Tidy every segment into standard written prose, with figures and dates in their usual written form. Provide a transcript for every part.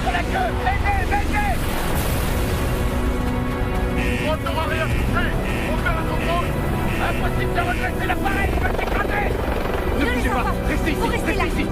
contre la queue! Aidez! Aidez! On n'aura rien touché! On perd le contrôle! Impossible de redresser l'appareil! Il va s'écraser! Ne bougez pas! Restez ici! Restez ici!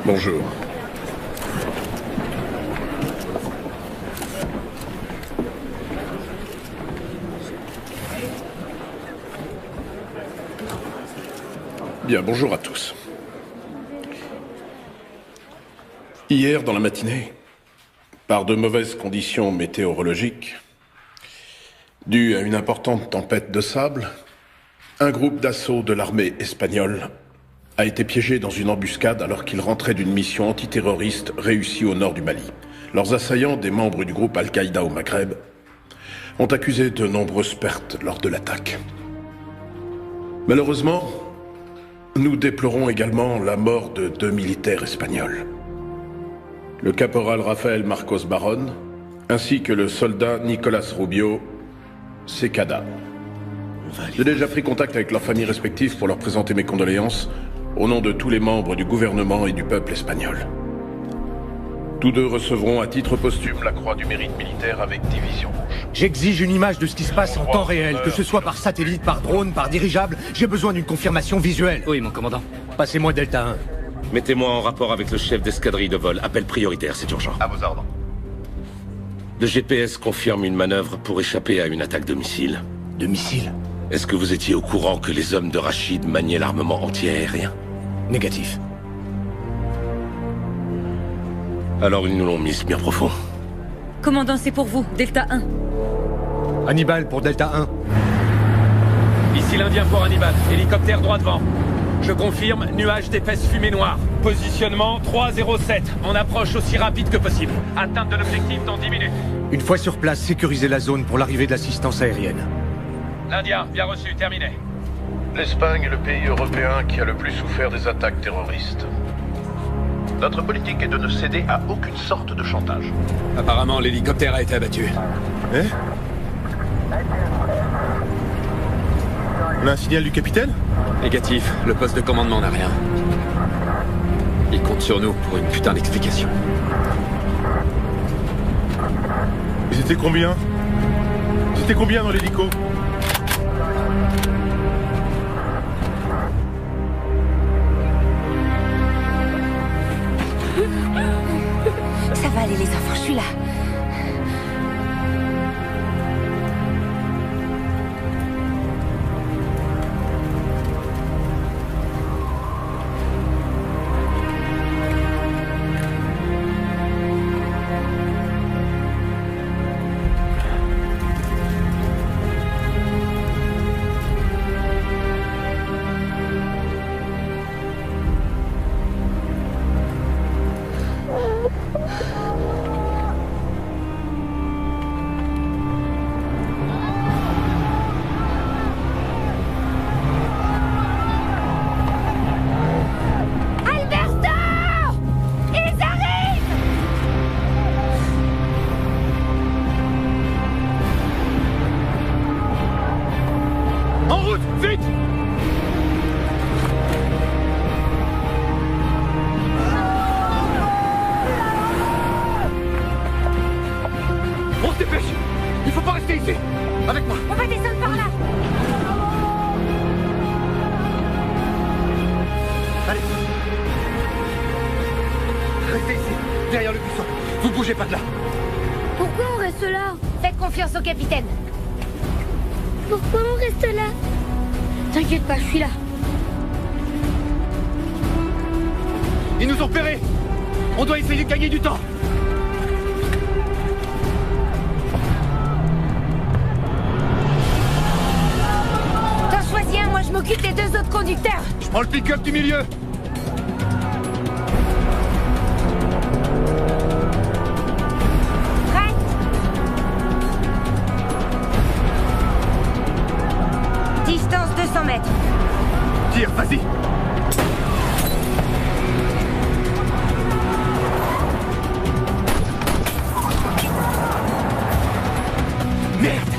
Bonjour. Bien, bonjour à tous. Hier, dans la matinée, par de mauvaises conditions météorologiques, dues à une importante tempête de sable, un groupe d'assaut de l'armée espagnole a été piégé dans une embuscade alors qu'il rentrait d'une mission antiterroriste réussie au nord du Mali. Leurs assaillants, des membres du groupe Al-Qaïda au Maghreb, ont accusé de nombreuses pertes lors de l'attaque. Malheureusement, nous déplorons également la mort de 2 militaires espagnols. Le caporal Rafael Marcos Baron, ainsi que le soldat Nicolas Rubio Secada. J'ai déjà pris contact avec leurs familles respectives pour leur présenter mes condoléances au nom de tous les membres du gouvernement et du peuple espagnol. Tous deux recevront à titre posthume la Croix du Mérite militaire avec Division Rouge. J'exige une image de ce qui se passe en temps réel, que ce soit par satellite, par drone, par dirigeable. J'ai besoin d'une confirmation visuelle. Oui, mon commandant. Passez-moi Delta 1. Mettez-moi en rapport avec le chef d'escadrille de vol. Appel prioritaire, c'est urgent. À vos ordres. Le GPS confirme une manœuvre pour échapper à une attaque de missiles. De missiles? Est-ce que vous étiez au courant que les hommes de Rachid maniaient l'armement anti-aérien? Négatif. Alors ils nous l'ont mise bien profond. Commandant, c'est pour vous, Delta 1. Hannibal pour Delta 1. Ici l'Indien pour Hannibal. Hélicoptère droit devant. Je confirme, nuage d'épaisse fumée noire. Positionnement 307. On approche aussi rapide que possible. Atteinte de l'objectif dans 10 minutes. Une fois sur place, sécurisez la zone pour l'arrivée de l'assistance aérienne. L'Indien, bien reçu, terminé. L'Espagne est le pays européen qui a le plus souffert des attaques terroristes. Notre politique est de ne céder à aucune sorte de chantage. Apparemment, l'hélicoptère a été abattu. Eh? On a un signal du capitaine? Négatif, le poste de commandement n'a rien. Il compte sur nous pour une putain d'explication. Ils étaient combien? Ils étaient combien dans l'hélico? Ça va aller les enfants, je suis là. Pourquoi on reste là? Faites confiance au capitaine. Pourquoi on reste là? T'inquiète pas, je suis là. Ils nous ont repérés. On doit essayer de gagner du temps. T'en choisis un, moi je m'occupe des deux autres conducteurs. Je prends le pick-up du milieu. Prête? Distance 200 mètres. Tire, vas-y. Merde.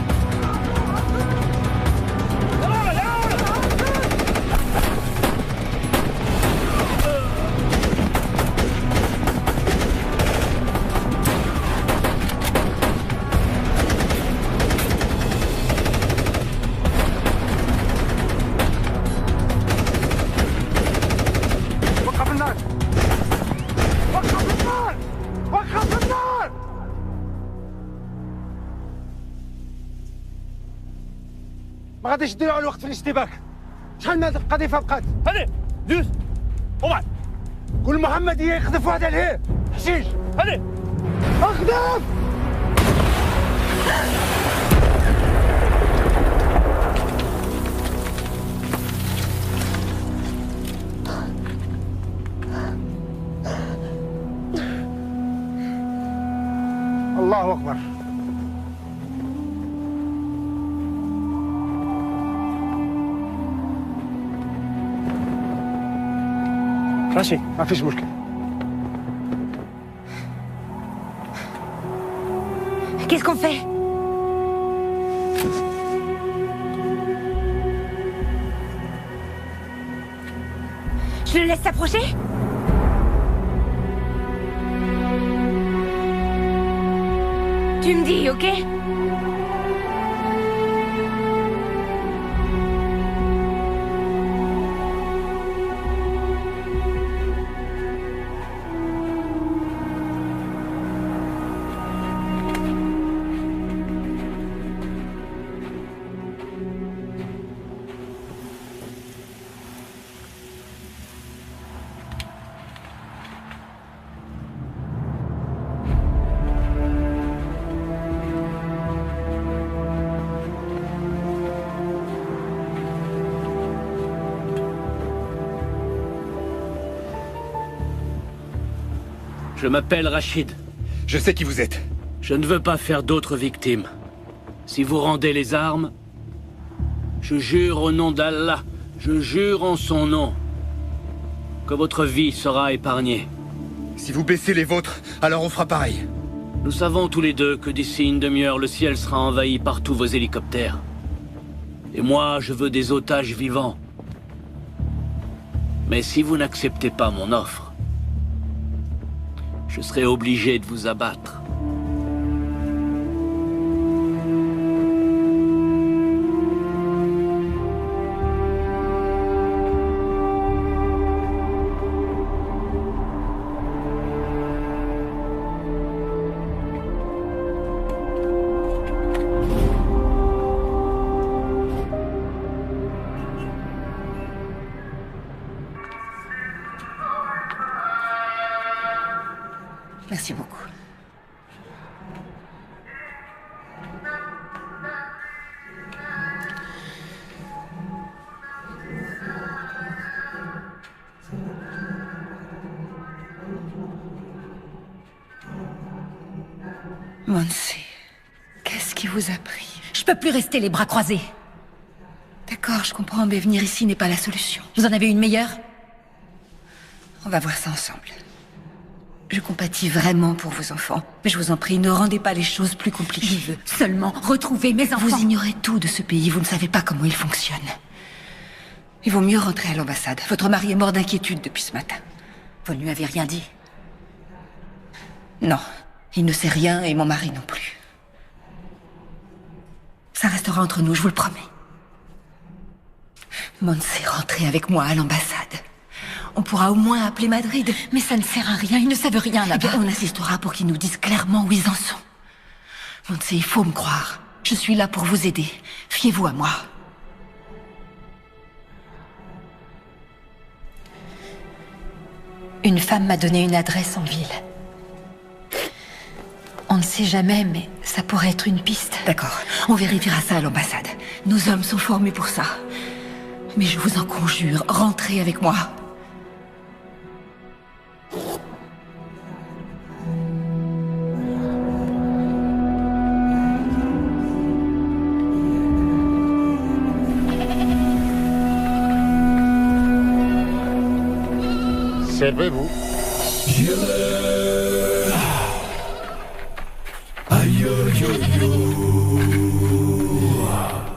ما غاديش ديروا على الوقت في الاشتباك. شحال من هاد القذيفه بقات؟ هادي دوز وبعد قول محمد يخذف واحد عليه حشيش. هادي اخذف. الله اكبر. ماشي ما فيش مشكل. Qu'est-ce qu'on fait? Je le laisse s'approcher? Tu me dis, ok? Je m'appelle Rachid. Je sais qui vous êtes. Je ne veux pas faire d'autres victimes. Si vous rendez les armes, je jure au nom d'Allah, je jure en son nom, que votre vie sera épargnée. Si vous baissez les vôtres, alors on fera pareil. Nous savons tous les deux que d'ici une demi-heure, le ciel sera envahi par tous vos hélicoptères. Et moi, je veux des otages vivants. Mais si vous n'acceptez pas mon offre, je serai obligé de vous abattre. Merci beaucoup. Monse, qu'est-ce qui vous a pris? Je peux plus rester les bras croisés. D'accord, je comprends, mais venir ici n'est pas la solution. Vous en avez une meilleure? On va voir ça ensemble. Je compatis vraiment pour vos enfants, mais je vous en prie, ne rendez pas les choses plus compliquées. Je veux seulement retrouver mes enfants. Vous ignorez tout de ce pays, vous ne savez pas comment il fonctionne. Il vaut mieux rentrer à l'ambassade. Votre mari est mort d'inquiétude depuis ce matin. Vous ne lui avez rien dit? Non, il ne sait rien et mon mari non plus. Ça restera entre nous, je vous le promets. Monse, rentrez avec moi à l'ambassade. On pourra au moins appeler Madrid. Mais ça ne sert à rien, ils ne savent rien là-bas. On assistera pour qu'ils nous disent clairement où ils en sont. Monse, il faut me croire. Je suis là pour vous aider. Fiez-vous à moi. Une femme m'a donné une adresse en ville. On ne sait jamais, mais ça pourrait être une piste. D'accord, on vérifiera ça à l'ambassade. Nos hommes sont formés pour ça. Mais je vous en conjure, rentrez avec moi. Servez-vous.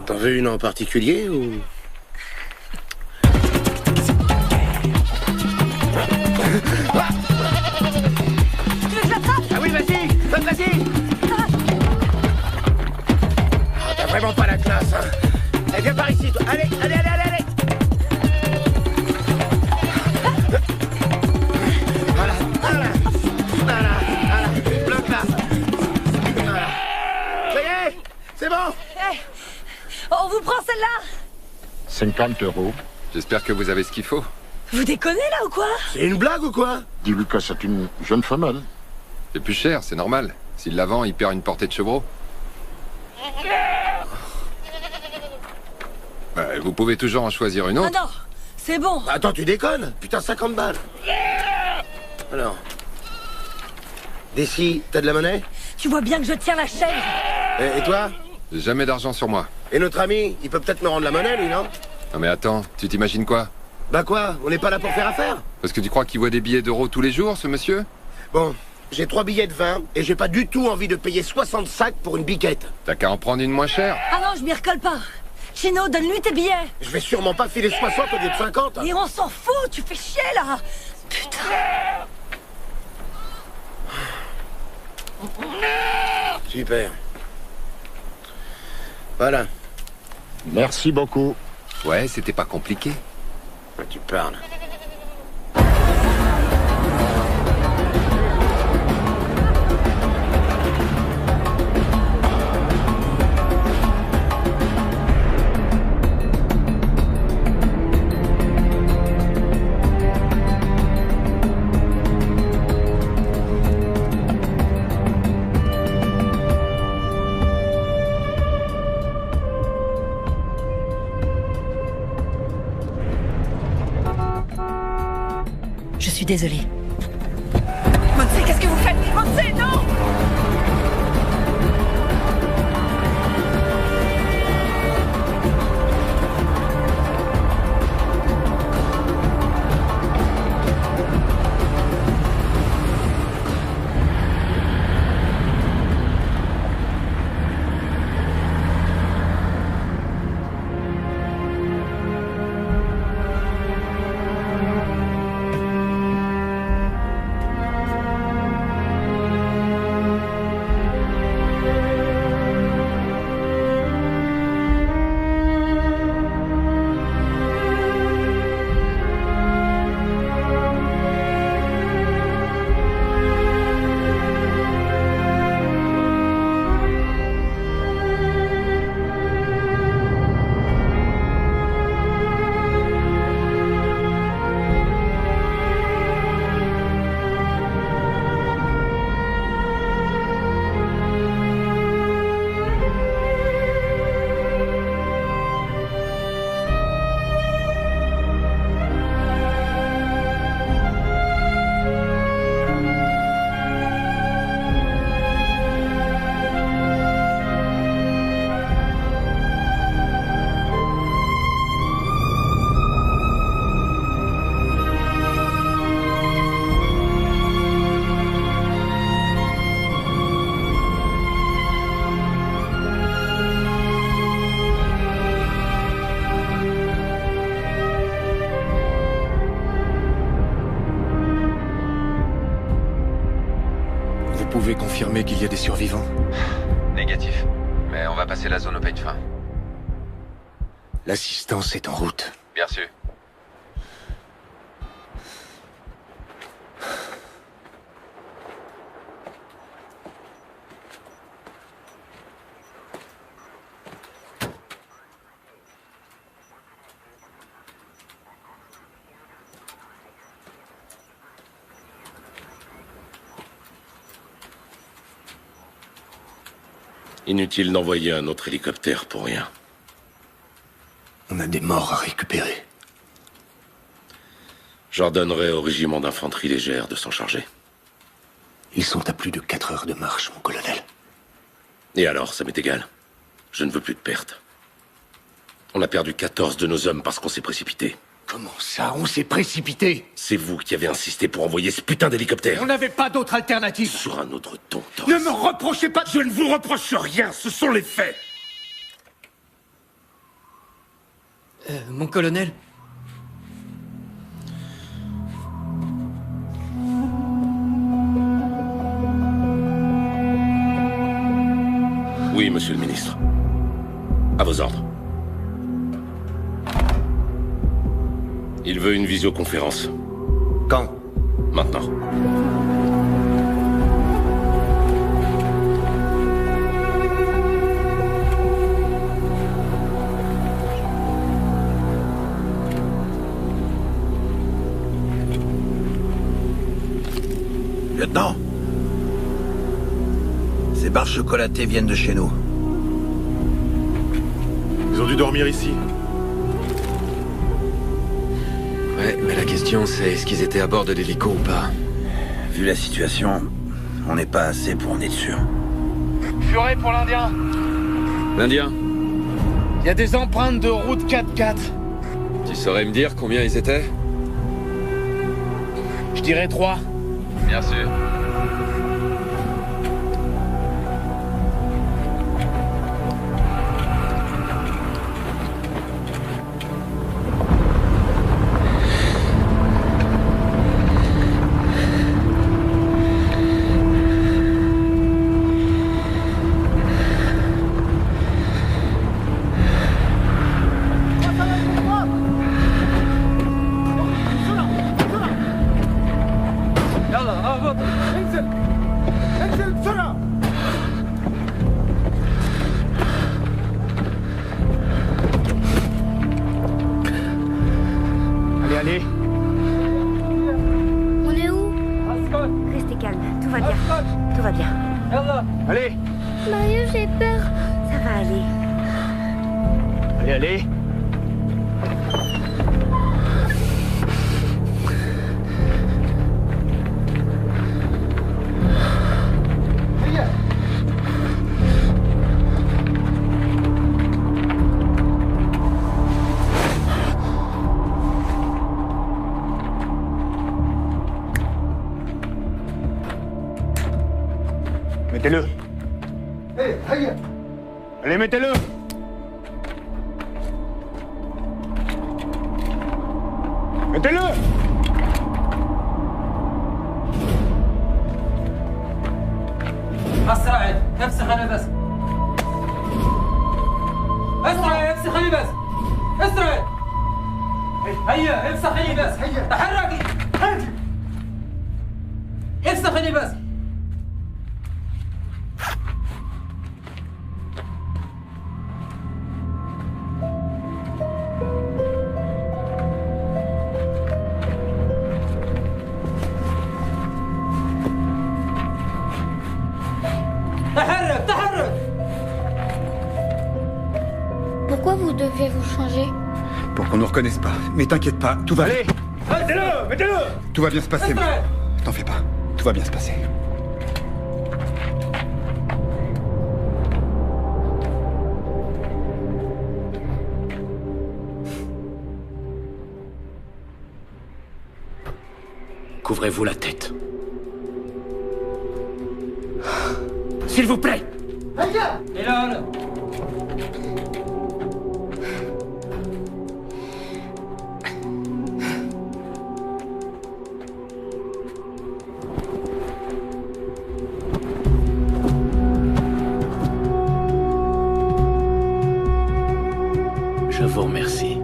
T'en veux une en particulier ou... Tu veux que je l'attrape? Ah oui, vas-y, vas-y. Ah, t'as vraiment pas la classe, hein. Eh, viens par ici, toi. Allez. Voilà. Bloque là. Voilà. Ça y est, c'est bon. Hey, on vous prend celle-là? 50 €. J'espère que vous avez ce qu'il faut. Vous déconnez là ou quoi? C'est une blague ou quoi? Dis-lui que c'est une jeune femelle. C'est plus cher, c'est normal. S'il la vend, il perd une portée de chevreau. Vous pouvez toujours en choisir une autre. Ah non, c'est bon. Attends, tu déconnes? Putain, 50 balles. Alors. D'ici, t'as de la monnaie? Tu vois bien que je tiens la chaise. Et toi? J'ai jamais d'argent sur moi. Et notre ami, il peut peut-être me rendre la monnaie, lui, non? Non mais attends, tu t'imagines quoi? Bah quoi? On n'est pas là pour faire affaire? Parce que tu crois qu'il voit des billets d'euros tous les jours, ce monsieur? Bon, j'ai 3 billets de 20 et j'ai pas du tout envie de payer 60 sacs pour une biquette. T'as qu'à en prendre une moins chère. Ah non, je m'y recolle pas. Chino, donne-lui tes billets. Je vais sûrement pas filer 60 au lieu de 50. Et on s'en fout, tu fais chier là. Putain. Super. Voilà. Merci beaucoup. Ouais, c'était pas compliqué. Tu parles. Je suis désolée. Monse, qu'est-ce que vous faites? Monse, non! Vous pouvez confirmer qu'il y a des survivants? Négatif. Mais on va passer la zone au peigne fin. L'assistance est en route. Bien sûr. Inutile d'envoyer un autre hélicoptère pour rien. On a des morts à récupérer. J'ordonnerai au régiment d'infanterie légère de s'en charger. Ils sont à plus de 4 heures de marche, mon colonel. Et alors, ça m'est égal. Je ne veux plus de pertes. On a perdu 14 de nos hommes parce qu'on s'est précipité. Comment ça, on s'est précipité? C'est vous qui avez insisté pour envoyer ce putain d'hélicoptère. On n'avait pas d'autre alternative. Sur un autre ton, Torres. Ne me reprochez pas. Je ne vous reproche rien, ce sont les faits. Mon colonel. Oui, monsieur le ministre. À vos ordres. Il veut une visioconférence. Quand? Maintenant. Lieutenant, ces barres chocolatées viennent de chez nous. Ils ont dû dormir ici. Ouais, mais la question c'est est-ce qu'ils étaient à bord de l'hélico ou pas? Vu la situation, on n'est pas assez pour en être sûr. Furet pour l'Indien. L'Indien? Il y a des empreintes de route 4x4. Tu saurais me dire combien ils étaient? Je dirais 3. Bien sûr. Allez. On est où? Restez calme, tout va bien. Tout va bien. Allez. Mario, j'ai peur. Ça va aller. Allez. Mettez-le. Allez, mettez-le. Mettez-le. اسرع افسخ انا بس اسرع افسخني بس اسرع هيا افسخني بس تحركي افسخني بس Pourquoi vous devez vous changer? Pour qu'on nous reconnaisse pas. Mais t'inquiète pas, tout va... Allez. Mettez-le. Mettez-le. Tout va bien se passer. T'en fais pas. Tout va bien se passer. Couvrez-vous la tête. S'il vous plaît. Et là. Je vous remercie.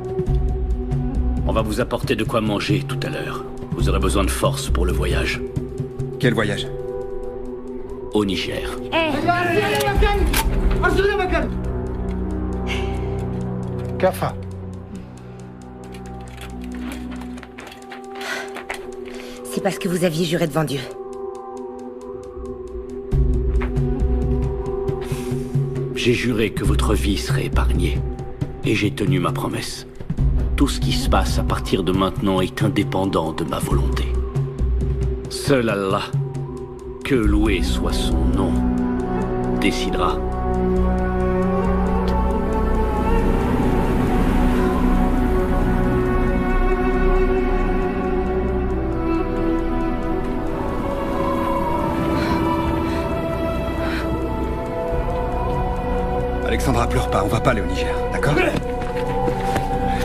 On va vous apporter de quoi manger tout à l'heure. Vous aurez besoin de force pour le voyage. Quel voyage? Au Niger. Kafa. C'est parce que vous aviez juré devant Dieu. J'ai juré que votre vie serait épargnée. Et j'ai tenu ma promesse. Tout ce qui se passe à partir de maintenant est indépendant de ma volonté. Seul Allah, que loué soit son nom, décidera. Alexandra, pleure pas, on va pas aller au Niger, d'accord?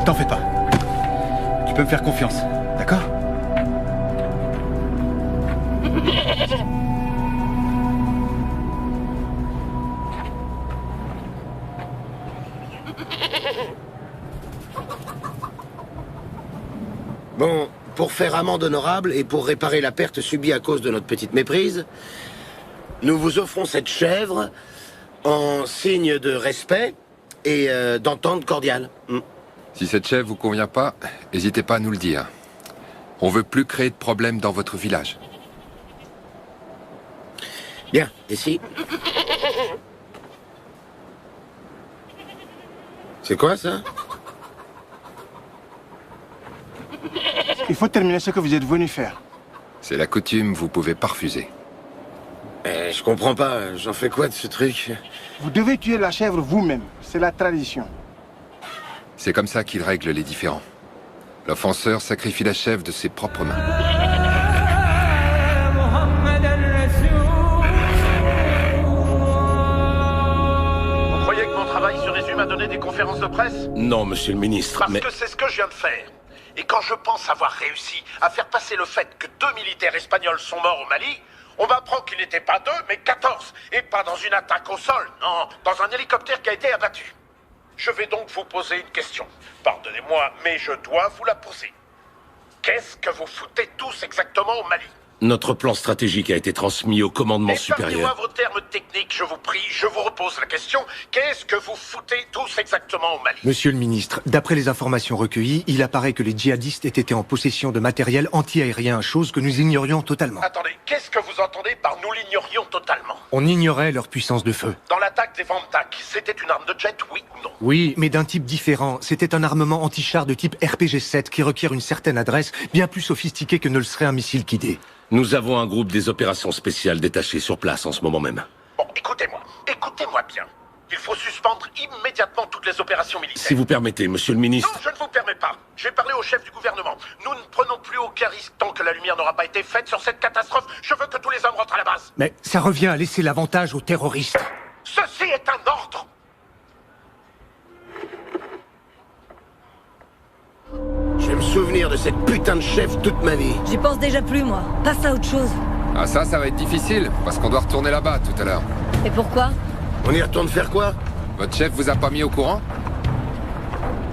T'en fais pas. Tu peux me faire confiance, d'accord? Bon, pour faire amende honorable et pour réparer la perte subie à cause de notre petite méprise, nous vous offrons cette chèvre en signe de respect et d'entente cordiale. Si cette chèvre vous convient pas, n'hésitez pas à nous le dire. On veut plus créer de problèmes dans votre village. Bien, ici. C'est quoi ça? Il faut terminer ce que vous êtes venu faire. C'est la coutume, vous pouvez pas refuser. Je comprends pas, j'en fais quoi de ce truc? Vous devez tuer la chèvre vous-même, c'est la tradition. C'est comme ça qu'il règle les différends. L'offenseur sacrifie la chèvre de ses propres mains. Vous croyez que mon travail se résume à donner des conférences de presse? Non, monsieur le ministre, Parce mais... que c'est ce que je viens de faire. Et quand je pense avoir réussi à faire passer le fait que 2 militaires espagnols sont morts au Mali, on m'apprend qu'ils n'étaient pas 2, mais 14. Et pas dans une attaque au sol, non, dans un hélicoptère qui a été abattu. Je vais donc vous poser une question. Pardonnez-moi, mais je dois vous la poser. Qu'est-ce que vous foutez tous exactement au Mali? Notre plan stratégique a été transmis au commandement supérieur. Épargnez-moi vos termes techniques, je vous prie. Je vous repose la question. Qu'est-ce que vous foutez tous exactement au Mali? Monsieur le ministre, d'après les informations recueillies, il apparaît que les djihadistes étaient en possession de matériel anti-aérien, chose que nous ignorions totalement. Attendez, qu'est-ce que vous entendez par nous l'ignorions totalement? On ignorait leur puissance de feu. Dans l'attaque des Vantak, c'était une arme de jet, oui ou non? Oui, mais d'un type différent. C'était un armement anti-char de type RPG-7 qui requiert une certaine adresse, bien plus sophistiquée que ne le serait un missile Kidé. Nous avons un groupe des opérations spéciales détaché sur place en ce moment même. Bon, écoutez-moi bien. Il faut suspendre immédiatement toutes les opérations militaires. Si vous permettez, monsieur le ministre... Non, je ne vous permets pas. J'ai parlé au chef du gouvernement. Nous ne prenons plus aucun risque tant que la lumière n'aura pas été faite sur cette catastrophe. Je veux que tous les hommes rentrent à la base. Mais ça revient à laisser l'avantage aux terroristes. Ceci est un ordre. Je vais me souvenir de cette putain de chef toute ma vie. J'y pense déjà plus, moi. Passe à autre chose. Ah ça va être difficile, parce qu'on doit retourner là-bas tout à l'heure. Et pourquoi? On y retourne faire quoi? Votre chef vous a pas mis au courant?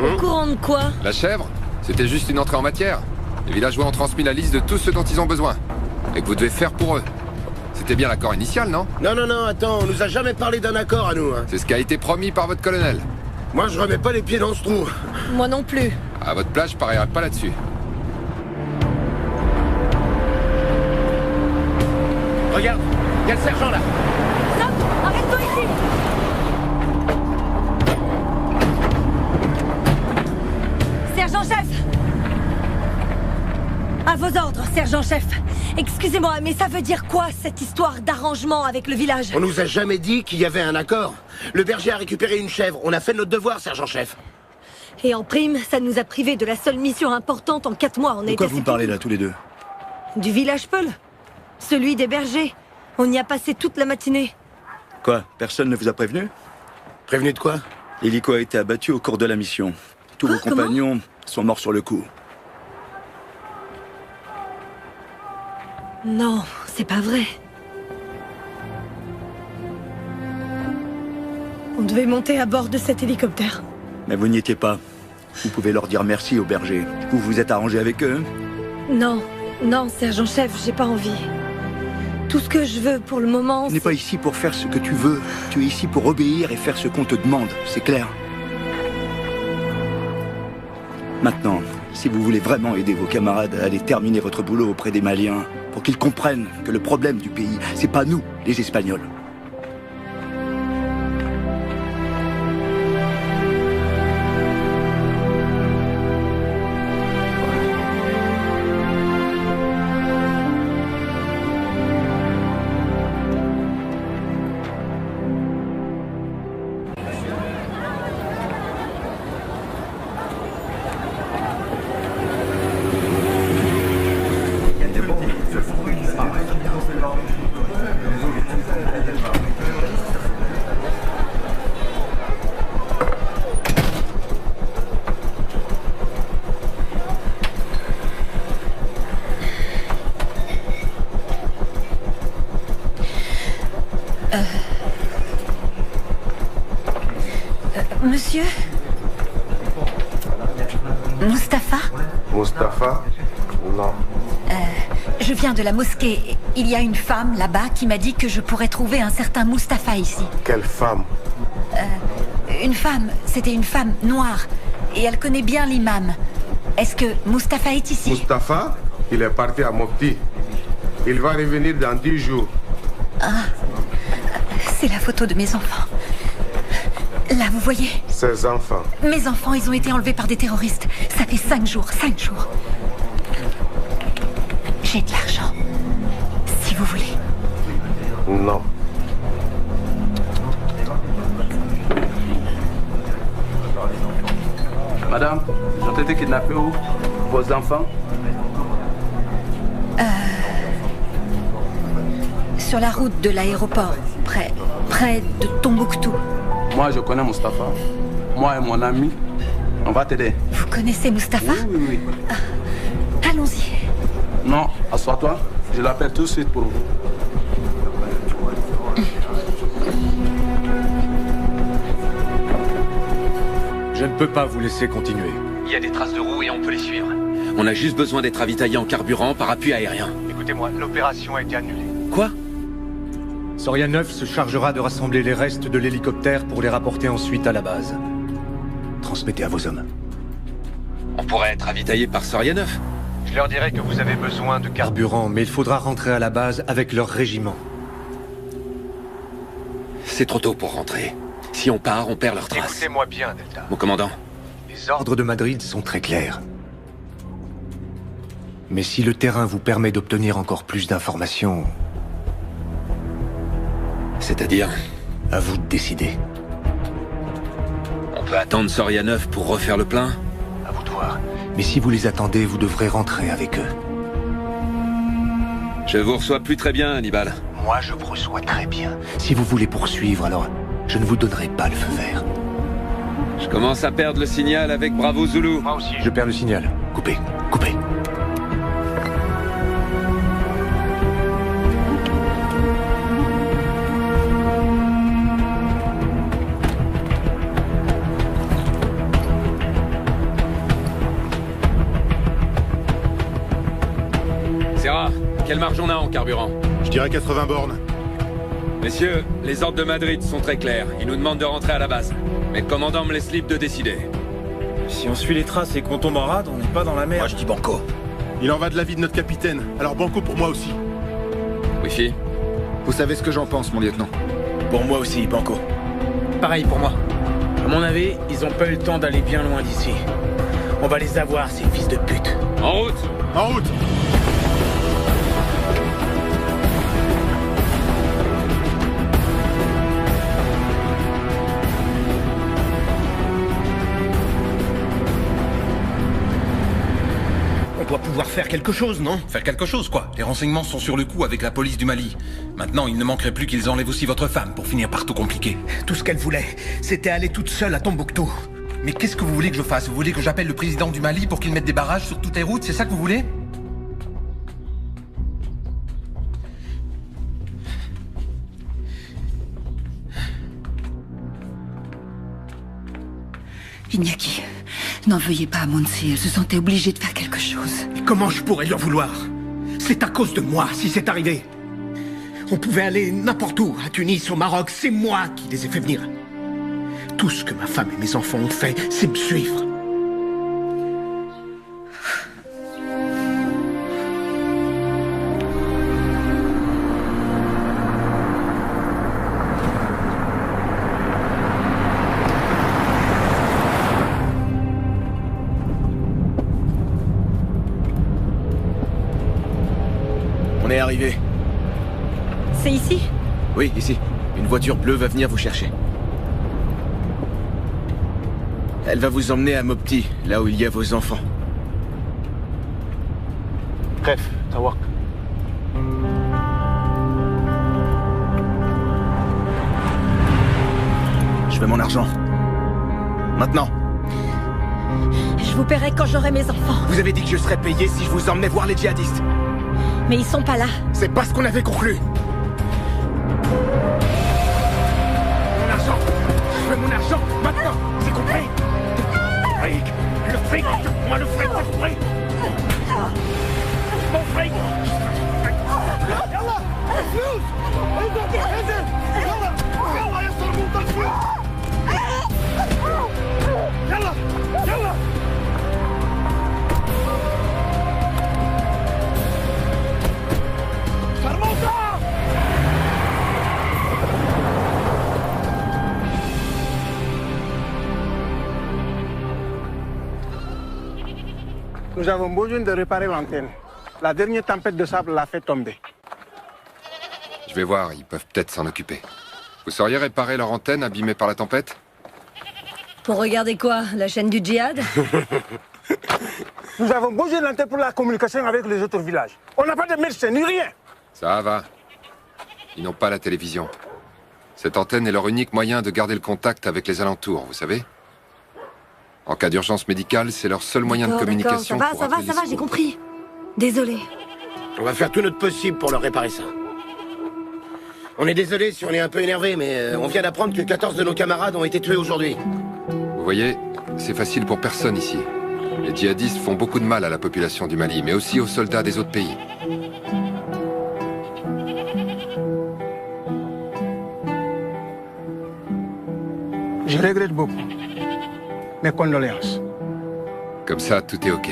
Au courant de quoi? La chèvre? C'était juste une entrée en matière. Les villageois ont transmis la liste de tout ce dont ils ont besoin. Et que vous devez faire pour eux. C'était bien l'accord initial, non? Non, attends, on nous a jamais parlé d'un accord à nous. Hein. C'est ce qui a été promis par votre colonel. Moi, je remets pas les pieds dans ce trou. Moi non plus. À votre place, je parierais pas là-dessus. Regarde, il y a le sergent là. Stop! Arrête-toi ici! Sergent-chef! À vos ordres, sergent-chef. Excusez-moi, mais ça veut dire quoi, cette histoire d'arrangement avec le village? On nous a jamais dit qu'il y avait un accord. Le berger a récupéré une chèvre. On a fait notre devoir, sergent-chef. Et en prime, ça nous a privés de la seule mission importante en 4 mois. De quoi vous parlez là, tous les deux? Du village Peul. Celui des bergers. On y a passé toute la matinée. Quoi? Personne ne vous a prévenu? Prévenu de quoi? L'hélico a été abattu au cours de la mission. Tous vos compagnons sont morts sur le coup. Non, c'est pas vrai. On devait monter à bord de cet hélicoptère. Mais vous n'y étiez pas. Vous pouvez leur dire merci aux bergers. Vous vous êtes arrangé avec eux? Non, sergent-chef, j'ai pas envie. Tout ce que je veux pour le moment, Tu n'es pas ici pour faire ce que tu veux. Tu es ici pour obéir et faire ce qu'on te demande. C'est clair? Maintenant, si vous voulez vraiment aider vos camarades à aller terminer votre boulot auprès des Maliens, pour qu'ils comprennent que le problème du pays, c'est pas nous, les Espagnols. Monsieur Mustapha? Mustapha? Non. Je viens de la mosquée. Il y a une femme là-bas qui m'a dit que je pourrais trouver un certain Mustapha ici. Quelle femme? Une femme. C'était une femme noire. Et elle connaît bien l'imam. Est-ce que Mustapha est ici? Mustapha? Il est parti à Mopti. Il va revenir dans 10 jours. Ah, c'est la photo de mes enfants. Là, vous voyez? Ses enfants. Mes enfants, ils ont été enlevés par des terroristes. Ça fait 5 jours, 5 jours. J'ai de l'argent. Si vous voulez. Non. Madame, ils ont été kidnappés où? Vos enfants? Sur la route de l'aéroport, près de Tombouctou. Moi, je connais Mustapha. Moi et mon ami, on va t'aider. Vous connaissez Mustapha? Oui. Allons-y. Non, assois-toi. Je l'appelle tout de suite pour vous. Je ne peux pas vous laisser continuer. Il y a des traces de roues et on peut les suivre. On a juste besoin d'être ravitaillé en carburant par appui aérien. Écoutez-moi, l'opération a été annulée. Quoi? Soria 9 se chargera de rassembler les restes de l'hélicoptère pour les rapporter ensuite à la base. Transmettez à vos hommes. On pourrait être ravitaillé par Soria 9. Je leur dirai que vous avez besoin de carburant, mais il faudra rentrer à la base avec leur régiment. C'est trop tôt pour rentrer. Si on part, on perd leurs traces. Écoutez-moi bien, Delta. Mon commandant. Les ordres de Madrid sont très clairs. Mais si le terrain vous permet d'obtenir encore plus d'informations... C'est-à-dire? À vous de décider. On peut attendre Soria 9 pour refaire le plein? À vous de voir. Mais si vous les attendez, vous devrez rentrer avec eux. Je vous reçois plus très bien, Hannibal. Moi, je vous reçois très bien. Si vous voulez poursuivre, alors je ne vous donnerai pas le feu vert. Je commence à perdre le signal avec Bravo Zulu. Moi aussi. Je perds le signal. Coupez. Serra, quelle marge on a en carburant? Je dirais 80 bornes. Messieurs, les ordres de Madrid sont très clairs. Ils nous demandent de rentrer à la base. Mais le commandant me laisse libre de décider. Si on suit les traces et qu'on tombe en rade, on n'est pas dans la merde. Moi, je dis banco. Il en va de la vie de notre capitaine. Alors banco pour moi aussi. Wifi? Vous savez ce que j'en pense, mon lieutenant? Pour moi aussi, banco. Pareil pour moi. À mon avis, ils ont pas eu le temps d'aller bien loin d'ici. On va les avoir, ces fils de pute. En route! En route! On doit pouvoir faire quelque chose, non? Faire quelque chose, quoi. Les renseignements sont sur le coup avec la police du Mali. Maintenant, il ne manquerait plus qu'ils enlèvent aussi votre femme pour finir par tout compliquer. Tout ce qu'elle voulait, c'était aller toute seule à Tombouctou. Mais qu'est-ce que vous voulez que je fasse? Vous voulez que j'appelle le président du Mali pour qu'il mette des barrages sur toutes les routes? C'est ça que vous voulez? Iñaki, n'en veuillez pas à Monsi, elle se sentait obligée de faire quelque chose. Et comment je pourrais lui en vouloir? C'est à cause de moi si c'est arrivé. On pouvait aller n'importe où, à Tunis, au Maroc, c'est moi qui les ai fait venir. Tout ce que ma femme et mes enfants ont fait, c'est me suivre. On est arrivé. C'est ici? Oui, ici. Une voiture bleue va venir vous chercher. Elle va vous emmener à Mopti, là où il y a vos enfants. Bref, Tawak. Je veux mon argent. Maintenant. Je vous paierai quand j'aurai mes enfants. Vous avez dit que je serais payé si je vous emmenais voir les djihadistes. Mais ils sont pas là. C'est pas ce qu'on avait conclu. argent. Je veux mon argent, maintenant. C'est compris? Fric. Le fric. Moi, le fric, le fric. Mon fric. يلا الفلوس انزل انزل يلا يلا يا صرموط الفلوس يلا يلا صرموطة Nous avons besoin de réparer l'antenne. La dernière tempête de sable l'a fait tomber. Je vais voir, ils peuvent peut-être s'en occuper. Vous sauriez réparer leur antenne abîmée par la tempête? Pour regarder quoi? La chaîne du djihad? Nous avons besoin de l'antenne pour la communication avec les autres villages. On n'a pas de médecin, ni rien. Ça va. Ils n'ont pas la télévision. Cette antenne est leur unique moyen de garder le contact avec les alentours, vous savez? En cas d'urgence médicale, c'est leur seul moyen de communication. Ça va, j'ai compris. Désolé. On va faire tout notre possible pour leur réparer ça. On est désolé si on est un peu énervé, mais on vient d'apprendre que 14 de nos camarades ont été tués aujourd'hui. Vous voyez, c'est facile pour personne ici. Les djihadistes font beaucoup de mal à la population du Mali, mais aussi aux soldats des autres pays. Je regrette beaucoup. Mes condoléances. Comme ça, tout est OK.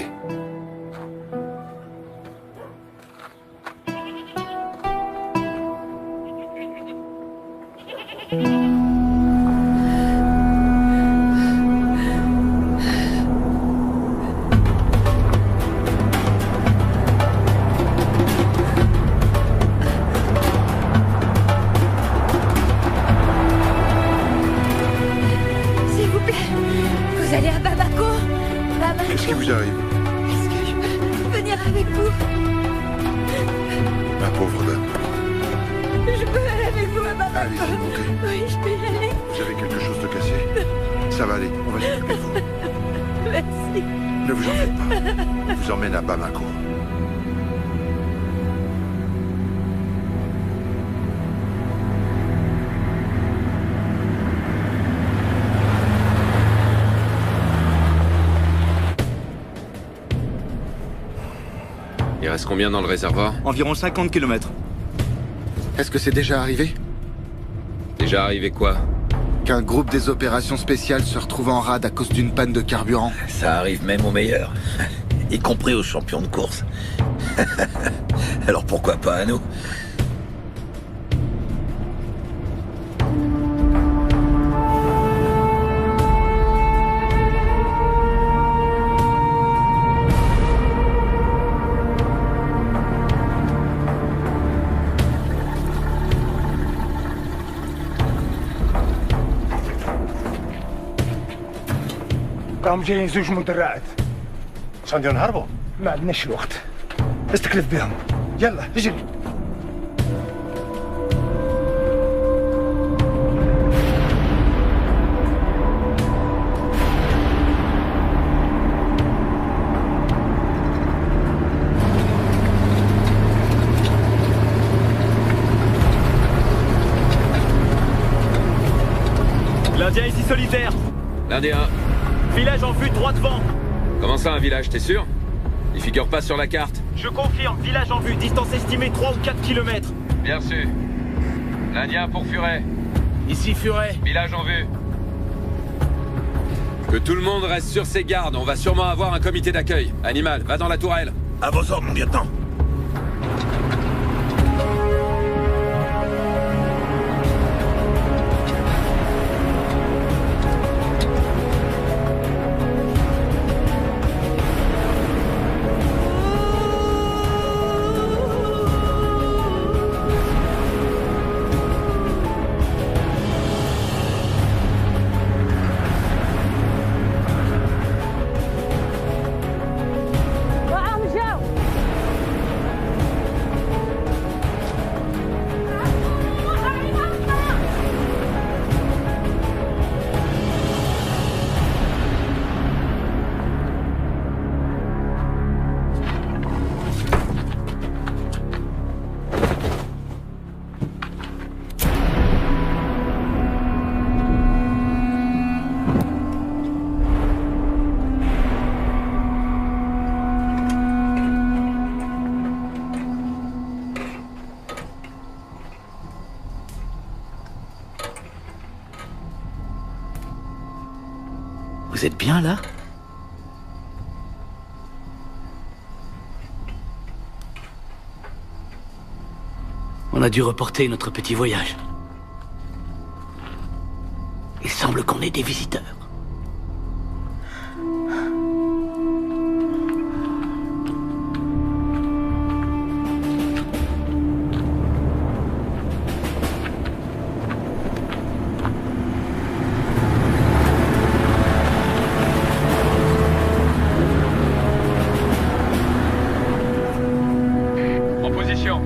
S'il vous plaît, vous allez à Bamako. Qu'est-ce qui vous arrive? Est-ce que je peux venir avec vous? Ma pauvre dame. Je peux aller avec vous à Bamako. Allez-y, montez. Oui, je peux y aller. Vous avez quelque chose de cassé? Ça va aller, on va s'occuper de vous. Merci. Ne vous en faites pas. Je vous emmène à Bamako. Il reste combien dans le réservoir? Environ 50 km. Est-ce que c'est déjà arrivé? Déjà arrivé quoi? Qu'un groupe des opérations spéciales se retrouve en rade à cause d'une panne de carburant. Ça arrive même aux meilleurs, y compris aux champions de course. Alors pourquoi pas à nous? راهم جايين زوج مدرعات. عشان نهربوا؟ ما عندناش الوقت. استكلف بهم. يلا اجري. L'Indien ici solitaire. L'Indien. Village en vue droit devant. Comment ça un village, t'es sûr? Il figure pas sur la carte. Je confirme, village en vue, distance estimée 3 ou 4 km. Bien sûr. L'Indien pour Furet. Ici Furet. Village en vue. Que tout le monde reste sur ses gardes, on va sûrement avoir un comité d'accueil. Animal, va dans la tourelle. À vos ordres, mon lieutenant. Vous êtes bien là? On a dû reporter notre petit voyage. Il semble qu'on ait des visiteurs. En position.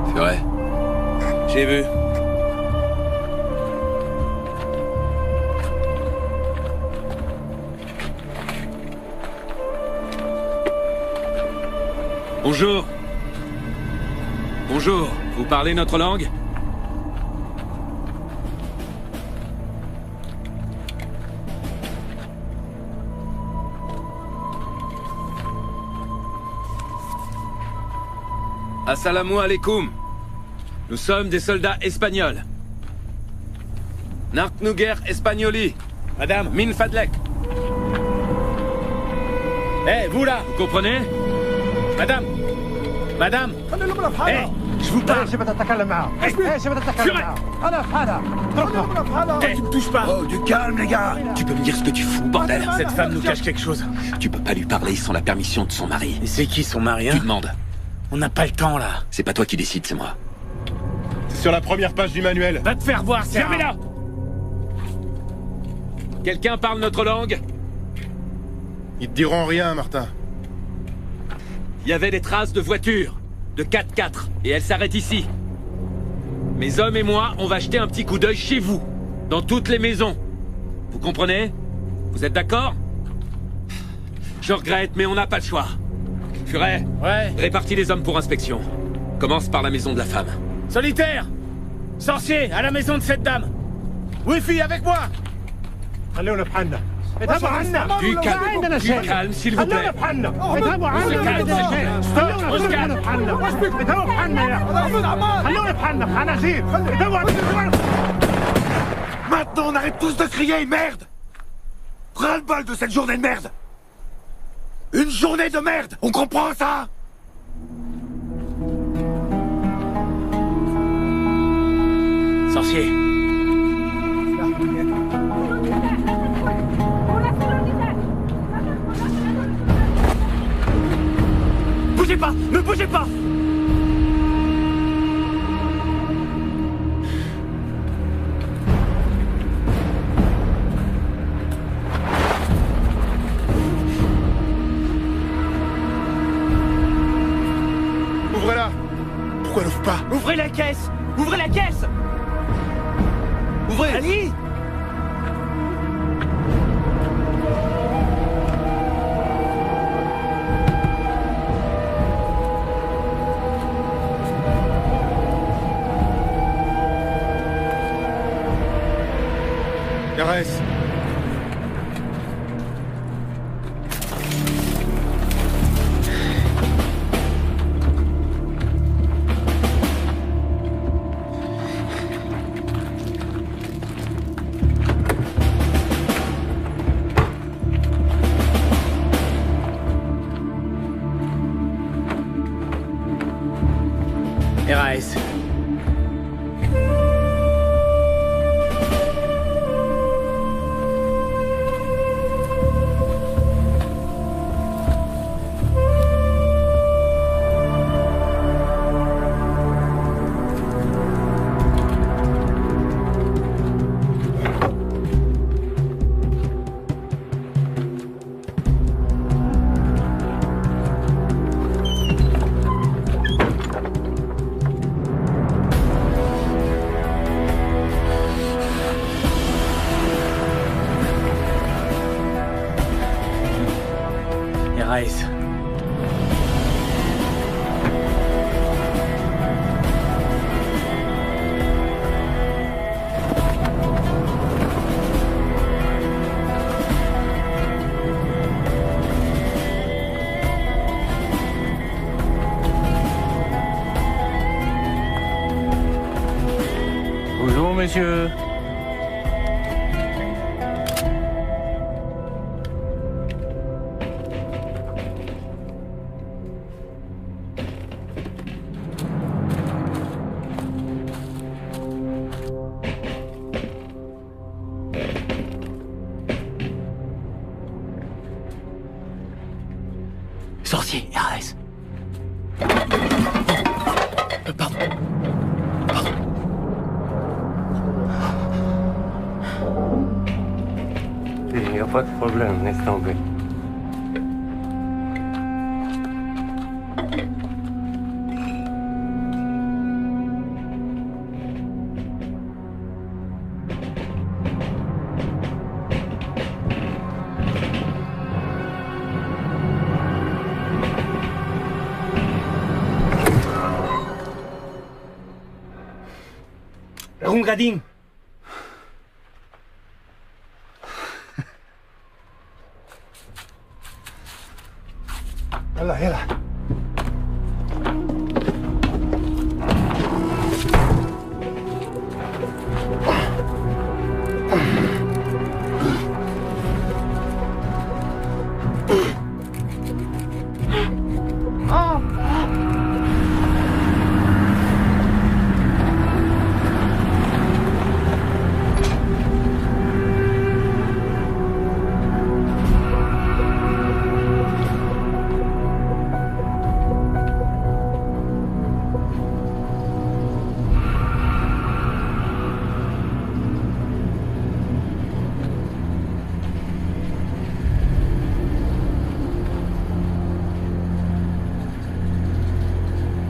C'est vrai. J'ai vu. Bonjour. Bonjour. Vous parlez notre langue? Assalamu alaikum. Nous sommes des soldats espagnols. Narknuger Espagnoli. Madame. Min Fadlek. Eh, vous là! Vous comprenez? Madame! Madame! Eh, je vous parle! Tu me touches pas! Oh, du calme, les gars! Tu peux me dire ce que tu fous, bordel? Cette femme nous cache quelque chose. Tu peux pas lui parler sans la permission de son mari. Et c'est qui son mari, hein? Tu demandes. On n'a pas le temps, là. C'est pas toi qui décide, c'est moi. C'est sur la première page du manuel. Va te faire voir, c'est Fermez-la! Quelqu'un parle notre langue? Ils te diront rien, Martin. Il y avait des traces de voitures, de 4x4, et elles s'arrêtent ici. Mes hommes et moi, on va jeter un petit coup d'œil chez vous, dans toutes les maisons. Vous comprenez? Vous êtes d'accord? Je regrette, mais on n'a pas le choix. Furet, ouais. Répartis les hommes pour inspection. Commence par la maison de la femme. Solitaire! Sorcier, à la maison de cette dame! Wi-Fi, avec moi! Du calme, s'il vous plaît. Maintenant, on arrête tous de crier, merde! Ras-le-bol de cette journée de merde! Une journée de merde! On comprend ça? Sorcier. Bougez pas! Ne bougez pas! Ouvrez-la! Pourquoi elle ouvre pas? Ouvrez la caisse! Ouvrez la caisse! Ouvrez! Ali! RS. RAS. Bonjour, monsieur. Sorcier, RS. Pardon. Il n'y a pas de problème, laisse tomber. هم قاعدين يلا يلا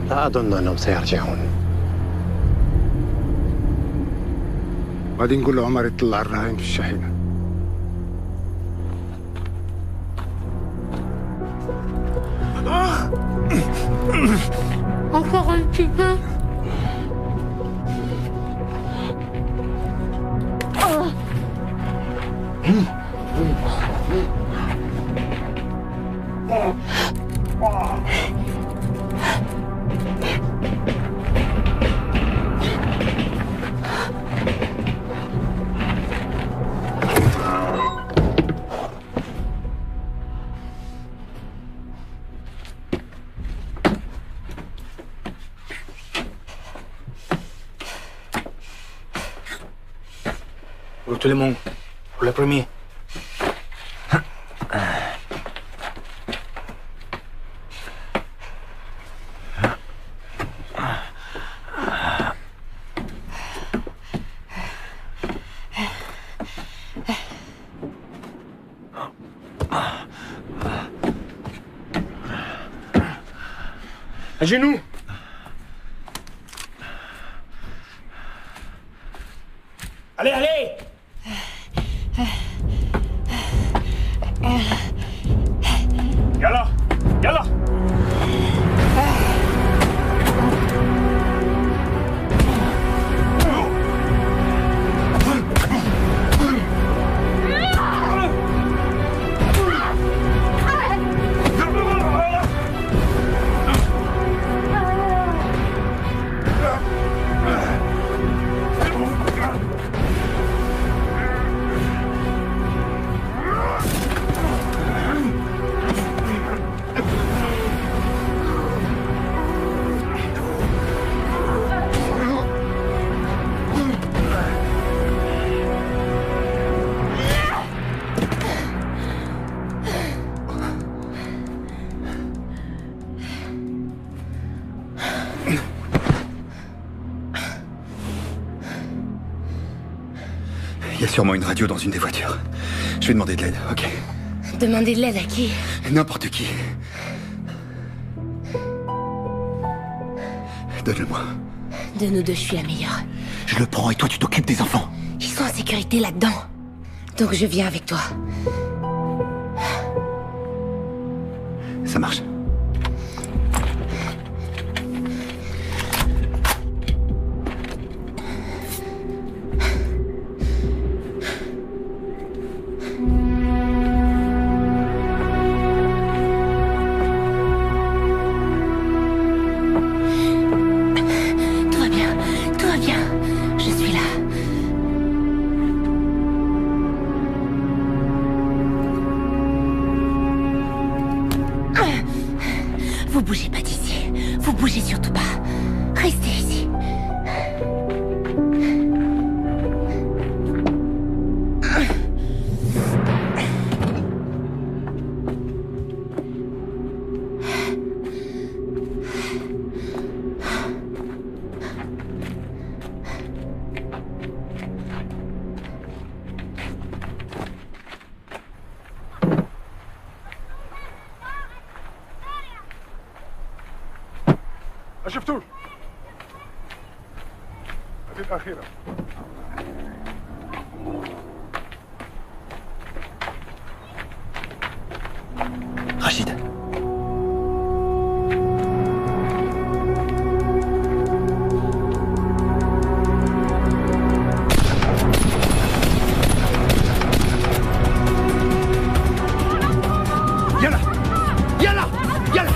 لا أظن أنهم سيرجعون. بعدين نقول لعمر يطلع الرهائن في الشحنة. Encore un petit peu. Pour tout le monde, pour le premier. À genoux. Allez, allez. يلا يلا Il y a sûrement une radio dans une des voitures. Je vais demander de l'aide, ok? Demander de l'aide à qui? N'importe qui. Donne-le-moi. De nous deux, je suis la meilleure. Je le prends et toi tu t'occupes des enfants. Ils sont en sécurité là-dedans. Donc je viens avec toi. Ça marche. Tout va bien, je suis là. bougez pas d'ici. Vous bougez surtout pas. Restez ici. شفتوش هذه الأخيرة Rachid. يلا يلا يلا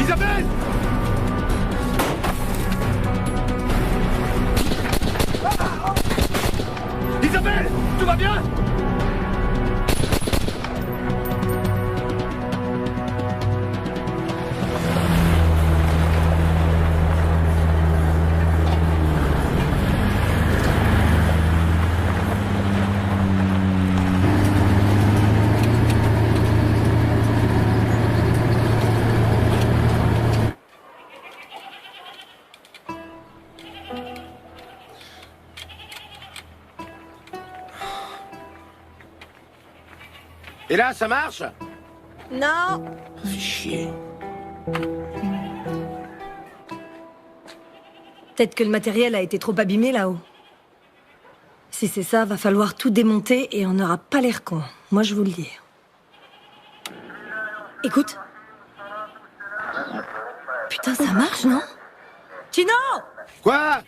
Isabelle! Isabelle! Tout va bien? Et là, ça marche? Non. Fais chier. Peut-être que le matériel a été trop abîmé là-haut. Si c'est ça, va falloir tout démonter et on n'aura pas l'air con. Moi, je vous le dis. Écoute. Putain, ça marche, non? Chino! Quoi?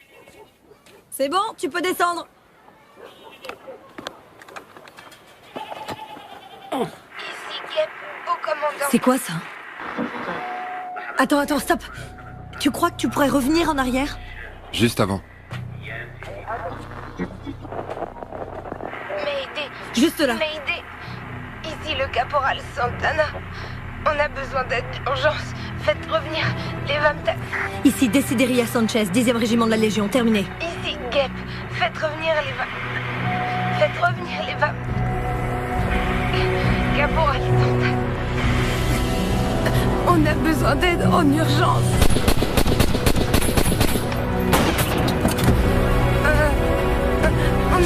C'est bon, tu peux descendre. Ici Gep, au commandant. C'est quoi ça? Attends, stop. Tu crois que tu pourrais revenir en arrière? Juste avant. Mayday. Juste là. Mayday. Ici le caporal Santana. On a besoin d'aide d'urgence. Faites revenir les Vamtak. Ici Desideria Sanchez, 10e régiment de la Légion, terminé. Ici Gep. Faites revenir les Vamtak. Caporal Santana. On a besoin d'aide en urgence.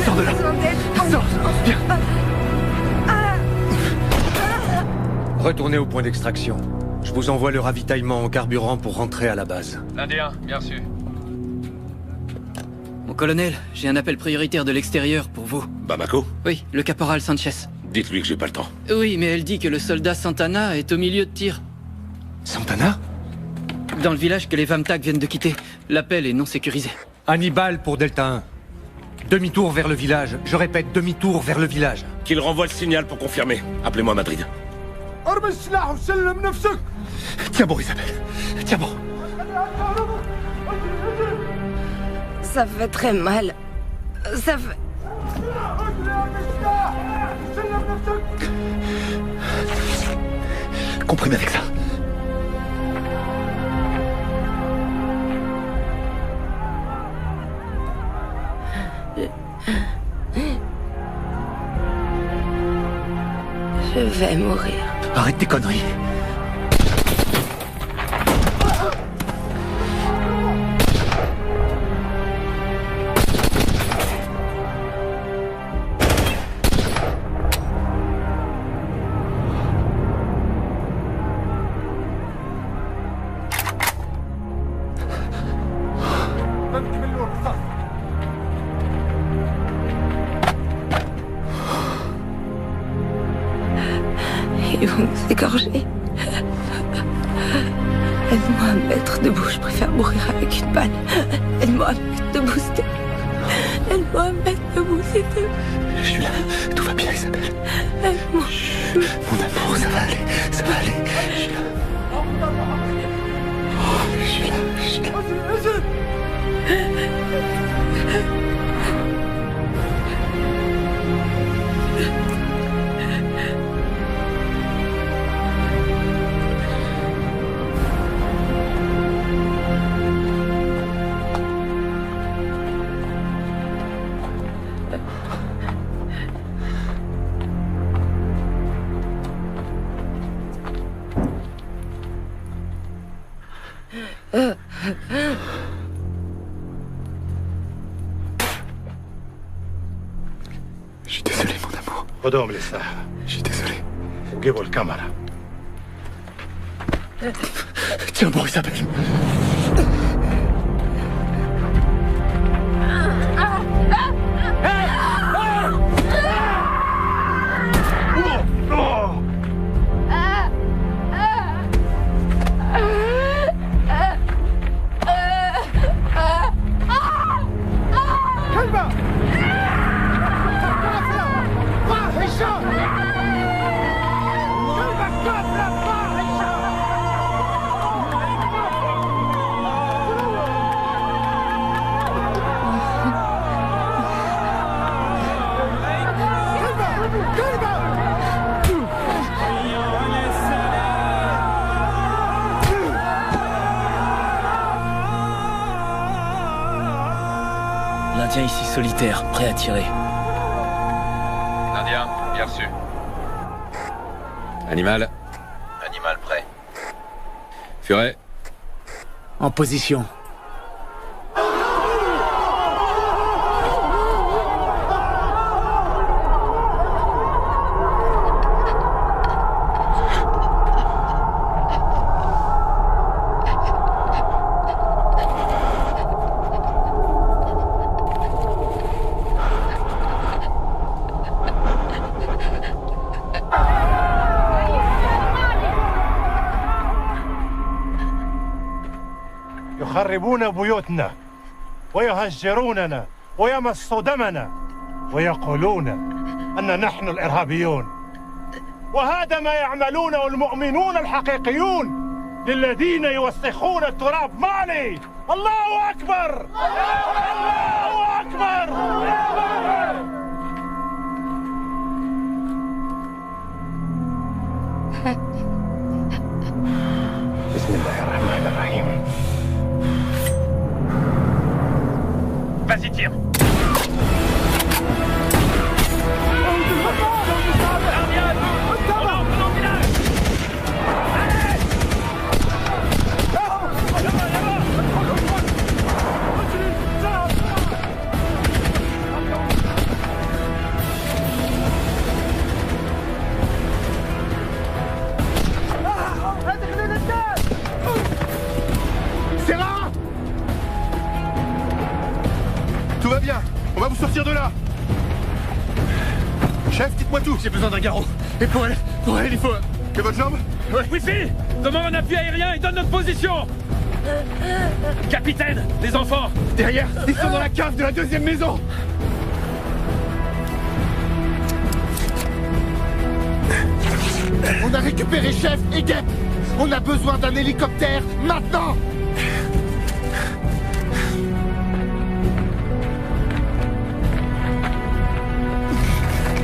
Sors de là. Sors. Viens. Retournez au point d'extraction. Je vous envoie le ravitaillement en carburant pour rentrer à la base. L'Indien, bien reçu. Mon colonel, j'ai un appel prioritaire de l'extérieur pour vous. Bamako? Oui, le caporal Sanchez. Dites-lui que j'ai pas le temps. Oui, mais elle dit que le soldat Santana est au milieu de tir. Santana? Dans le village que les Vamtak viennent de quitter. L'appel est non sécurisé. Hannibal pour Delta 1. Demi-tour vers le village. Je répète, demi-tour vers le village. Qu'il renvoie le signal pour confirmer. Appelez-moi Madrid. Tiens bon, Isabelle. Tiens bon. Ça fait très mal. Ça fait... Comprimez avec ça. Je vais mourir. Arrête tes conneries. Ils vont nous égorger. Aide-moi à me mettre debout, je préfère mourir avec une balle. Aide-moi à me mettre debout, s'il te plaît. Mohamed, Abou, s'il te plaît. Je suis là. Tout va bien, Isabelle. Aide-moi. Mon amour, ça va aller. Ça va aller. Je suis là. Oh, je suis là. Je suis là. Je suis désolé, mon amour. خدهم للساحة. Je suis désolé. وجيبوا الكاميرا. Tiens bon, Isabelle. L'Indien ici solitaire, prêt à tirer. Indien, bien reçu. Animal. Animal prêt. Furet. En position. يخربون بيوتنا ويهجروننا ويمصوا دمنا ويقولون أن نحن الإرهابيون، وهذا ما يعملونه المؤمنون الحقيقيون للذين يوسخون التراب مالي. الله أكبر! الله أكبر! بسم الله الرحمن الرحيم. Vas-y, tire. Tout va bien. On va vous sortir de là. Chef, dites-moi tout. J'ai besoin d'un garrot. Et pour elle, il faut... Que votre jambe? Ouais. Wifi, demande un appui aérien et donne notre position. Capitaine, les enfants. Derrière, ils sont dans la cave de la deuxième maison. On a récupéré Chef et Guêpe. On a besoin d'un hélicoptère maintenant.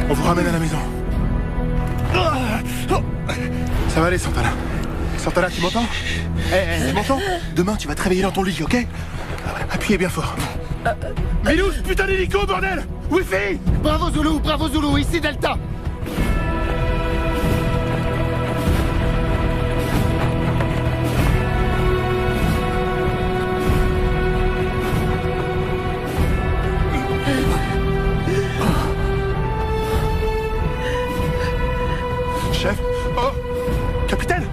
On vous ramène à la maison. Ça va aller, Santana. Santana, tu m'entends? Tu m'entends? Demain, tu vas te réveiller dans ton lit, ok? Appuyez bien fort. Milou, ce putain d'hélico, bordel! Wifi! Bravo Zulu, ici Delta. Chef? Oh! Capitaine!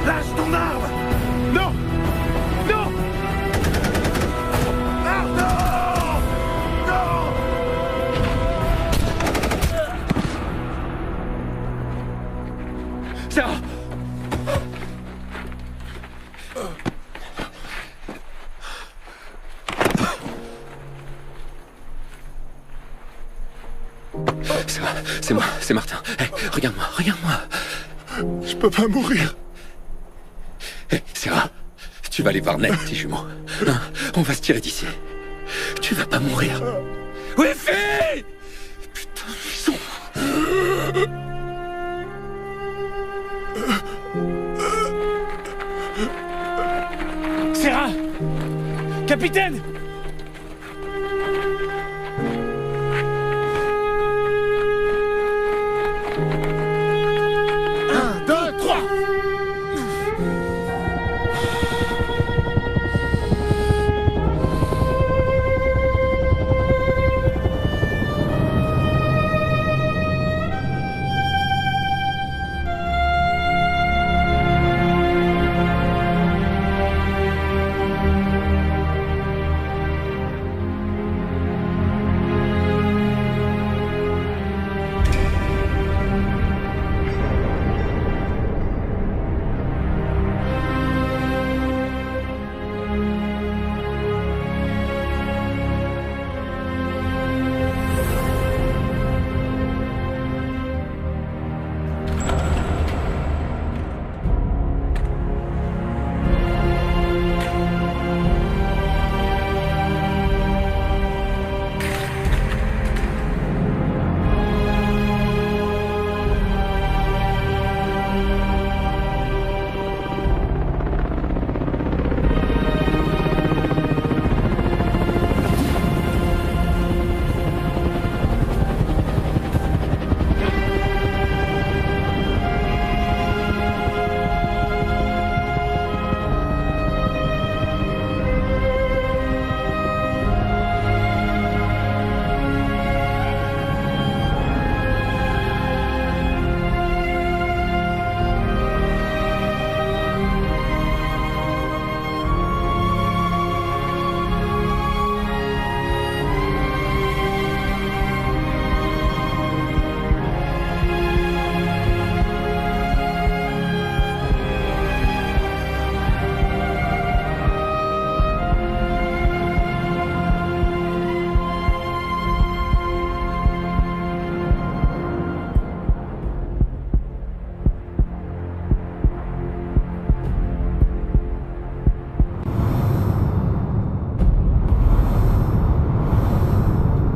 Lâche ton arme! Non! C'est moi, c'est Martin. Hey, regarde-moi, regarde-moi. Je peux pas mourir. Hey, Sarah, tu vas aller voir Ned, tes jumeaux. Hein, on va se tirer d'ici. Tu vas pas mourir. Oui, fille! Putain, ils sont... Sarah! Capitaine!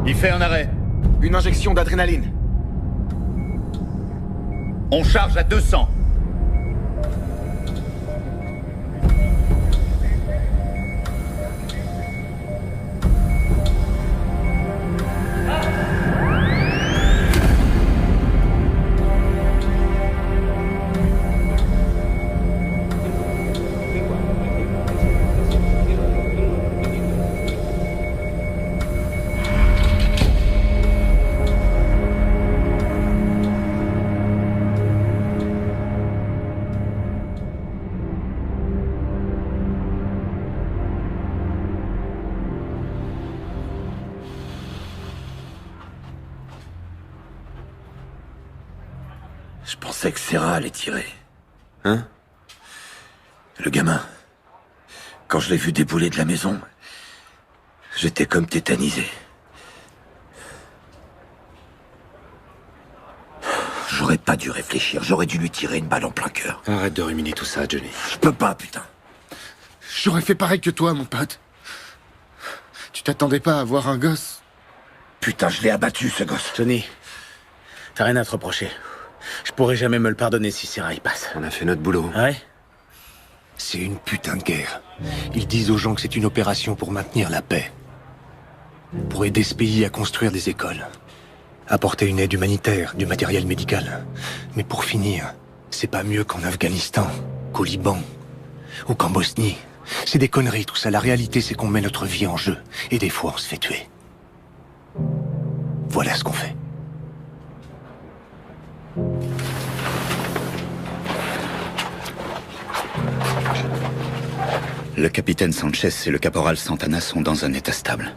Il fait un arrêt. Une injection d'adrénaline. On charge à 200. Je pensais que Sarah allait tirer. Hein? Le gamin. Quand je l'ai vu débouler de la maison, j'étais comme tétanisé. J'aurais pas dû réfléchir, j'aurais dû lui tirer une balle en plein cœur. Arrête de ruminer tout ça, Johnny. Je peux pas, putain. J'aurais fait pareil que toi, mon pote. Tu t'attendais pas à avoir un gosse? Putain, je l'ai abattu, ce gosse. Johnny, t'as rien à te reprocher. Je pourrais jamais me le pardonner si Sarah y passe. On a fait notre boulot. Ouais? C'est une putain de guerre. Ils disent aux gens que c'est une opération pour maintenir la paix. Pour aider ce pays à construire des écoles. Apporter une aide humanitaire, du matériel médical. Mais pour finir, c'est pas mieux qu'en Afghanistan, qu'au Liban, ou qu'en Bosnie. C'est des conneries tout ça. La réalité, c'est qu'on met notre vie en jeu. Et des fois, on se fait tuer. Voilà ce qu'on fait. Le capitaine Sanchez et le caporal Santana sont dans un état stable.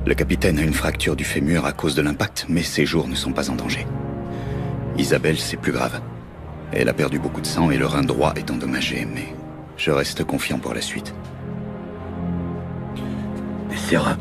Le capitaine a une fracture du fémur à cause de l'impact, mais ses jours ne sont pas en danger. Isabelle, c'est plus grave. Elle a perdu beaucoup de sang et le rein droit est endommagé, mais je reste confiant pour la suite. Et Sarah?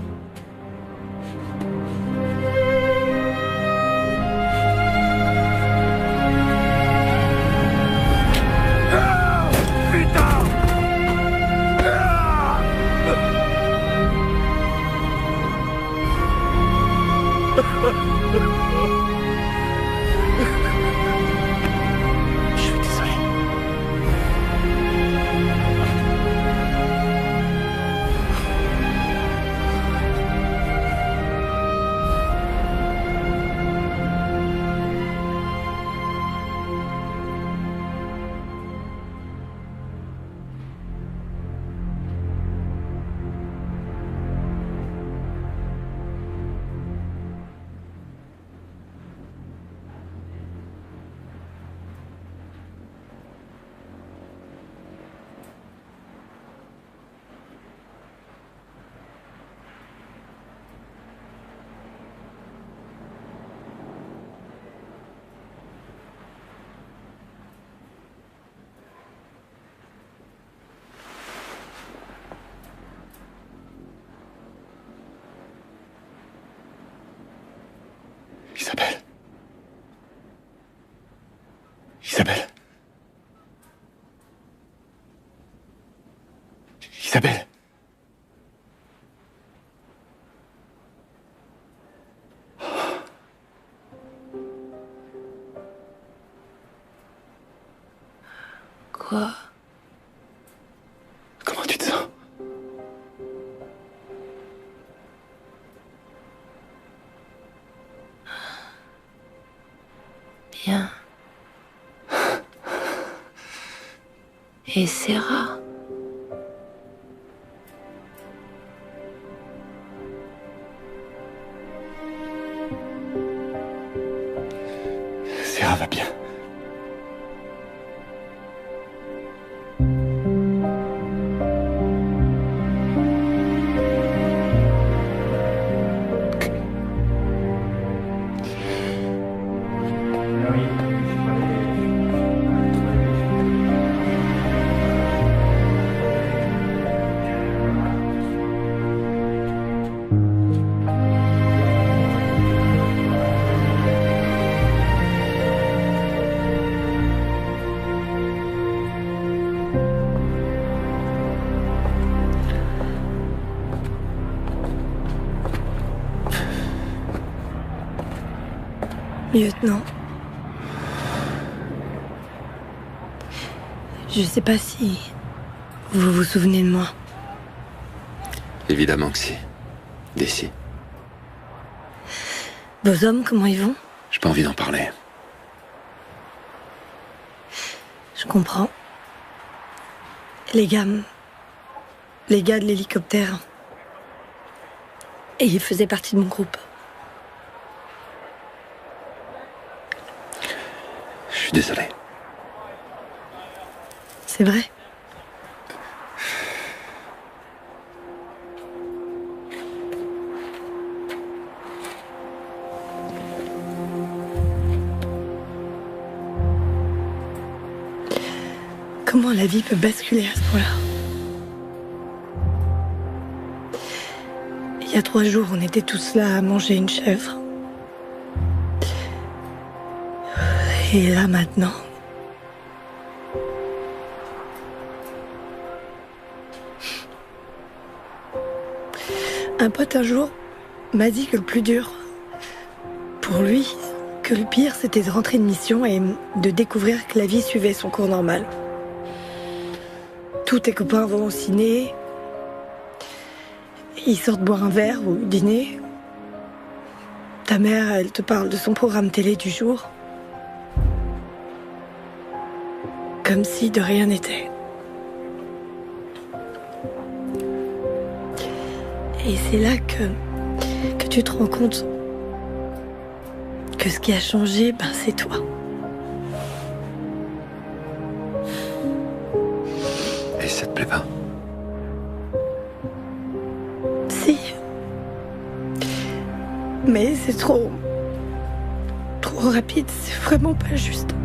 Je suis désolé. Isabelle. Isabelle. Isabelle. Quoi? Comment tu te sens? Bien. Et Sarah? Sarah va bien. Lieutenant. Je sais pas si vous vous souvenez de moi. Évidemment que si. D'ici. Vos hommes, comment ils vont? J'ai pas envie d'en parler. Je comprends. Les gars de l'hélicoptère. Et ils faisaient partie de mon groupe. Je suis désolé. C'est vrai. Comment la vie peut basculer à ce point-là? Il y a 3 jours, on était tous là à manger une chèvre. Et là, maintenant... Un pote, un jour, m'a dit que le plus dur, pour lui, que le pire, c'était de rentrer de mission et de découvrir que la vie suivait son cours normal. Tous tes copains vont au ciné, ils sortent boire un verre ou dîner. Ta mère, elle te parle de son programme télé du jour. Comme si de rien n'était. Et c'est là que tu te rends compte que ce qui a changé, ben c'est toi. Et ça te plaît pas? Si. Mais c'est trop rapide, c'est vraiment pas juste.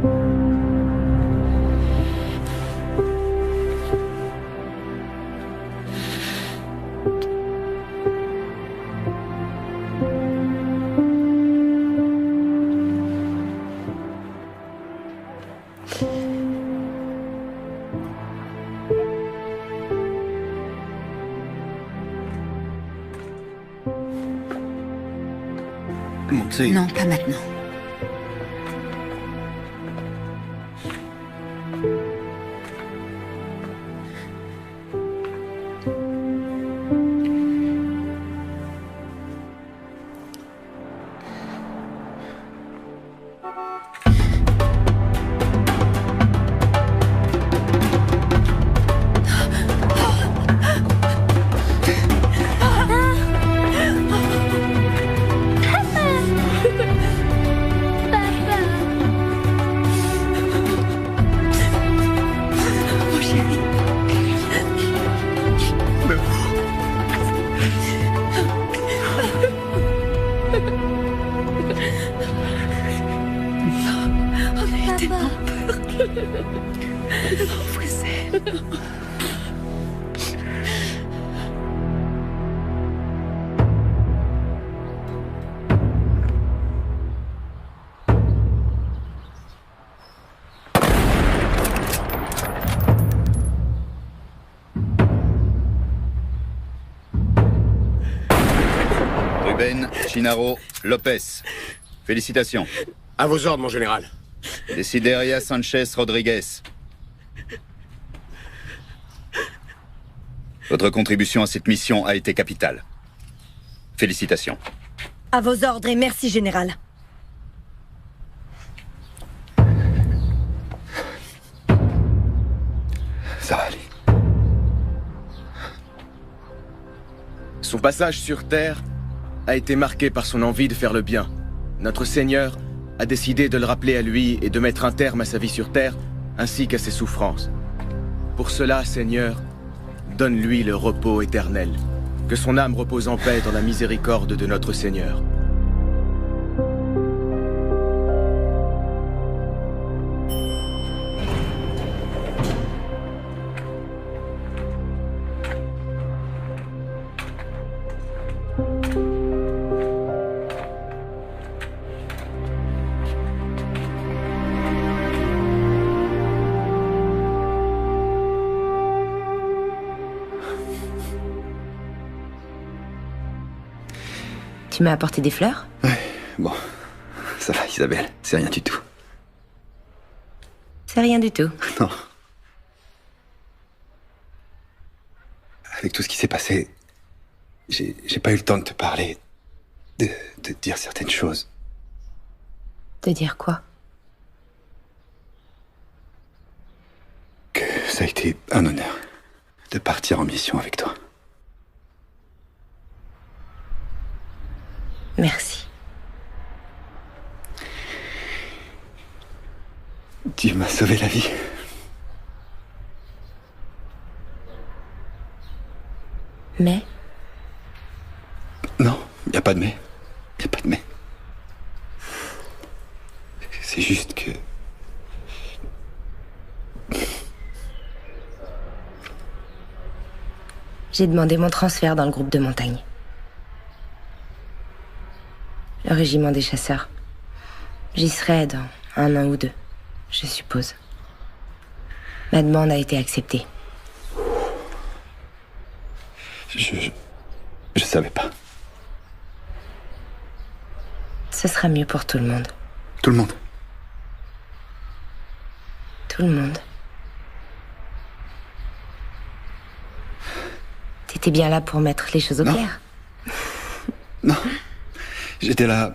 Mon Dieu. Merci. Non, pas maintenant. Chinaro, Lopez. Félicitations. À vos ordres, mon général. Desideria Sanchez Rodriguez. Votre contribution à cette mission a été capitale. Félicitations. À vos ordres et merci, général. Ça va aller. Son passage sur Terre a été marqué par son envie de faire le bien. Notre Seigneur a décidé de le rappeler à lui et de mettre un terme à sa vie sur Terre, ainsi qu'à ses souffrances. Pour cela, Seigneur, donne-lui le repos éternel. Que son âme repose en paix dans la miséricorde de notre Seigneur. Tu m'as apporté des fleurs? Ouais, bon. Ça va, Isabelle, c'est rien du tout. C'est rien du tout. Non. Avec tout ce qui s'est passé, j'ai pas eu le temps de te parler, de te dire certaines choses. De dire quoi? Que ça a été un honneur de partir en mission avec toi. Merci. Tu m'as sauvé la vie. Mais? Non, y a pas de mais. Y a pas de mais. C'est juste que... J'ai demandé mon transfert dans le groupe de montagne. Le régiment des chasseurs. J'y serai dans 1 an ou 2, je suppose. Ma demande a été acceptée. Je savais pas. Ce sera mieux pour tout le monde. Tout le monde? Tout le monde. T'étais bien là pour mettre les choses au clair. Non. J'étais là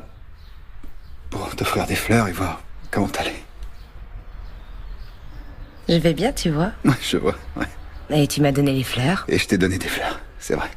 pour t'offrir des fleurs et voir comment t'allais. Je vais bien, tu vois. Ouais, je vois, ouais. Et tu m'as donné les fleurs. Et je t'ai donné des fleurs, c'est vrai.